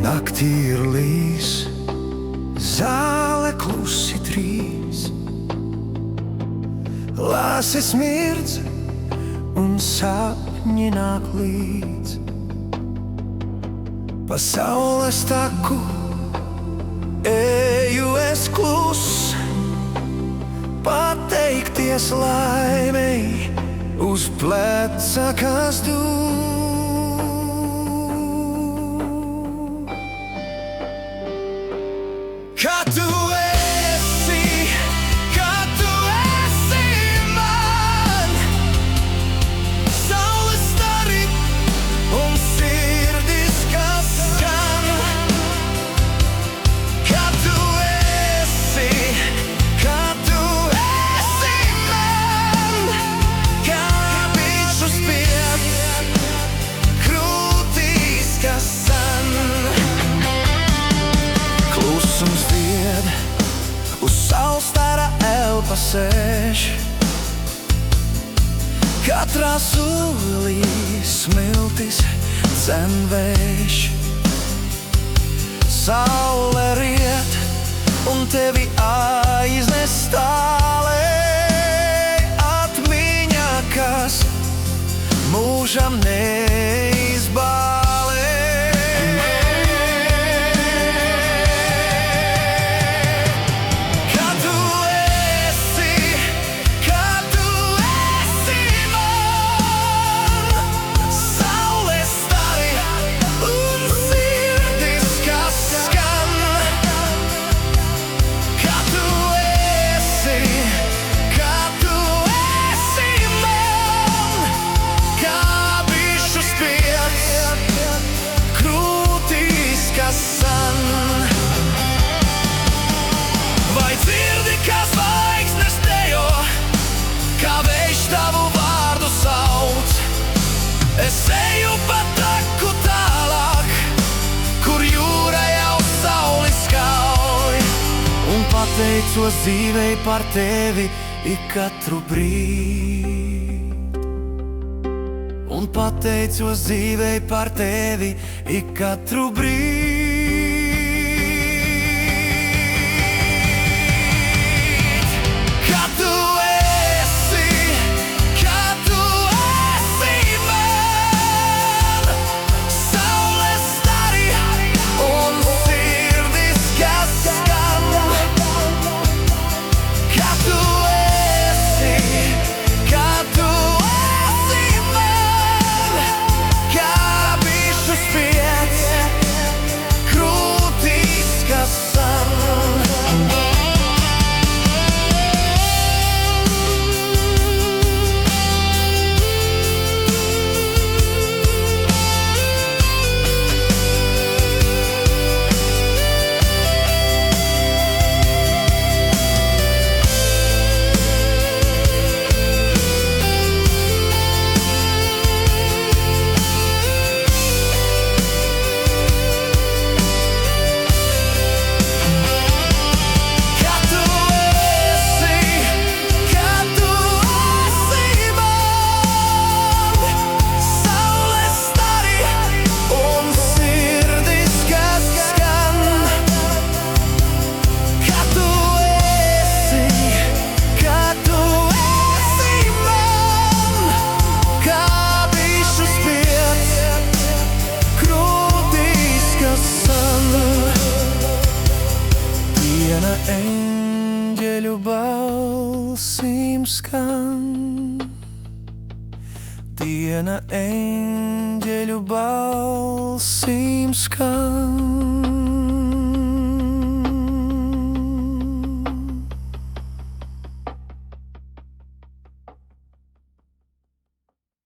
Naktī ir līs, zāle klusi trīs, lāses mirdz un sapņi nāk līdz. Pa saules taku eju es klus, pateikties laimei uz pleca, kas dūr. Kad tu esi man, saules stari un sirdis, kas skan. Kad tu esi man, kā biču spied krūtīs, kas san. Klusums died, uz saulstara elpa sēž, katrā solī smiltis dzen vējš. Saule riet un tevi aiznes tālē, atmiņā, kas mūžam neizbālē. Vai dzirdi, kā zvaigznes dejo, kā vējš tavu vārdu sauc? Es eju pa taku tālāk, kur jūra jau sauli skauj, un pateicos dzīvei par tevi ik katru brīdi. Un pateicos dzīvei par tevi ik katru brīdi. Eņģeļu balsīm skan, diena eņģeļu balsīm skan.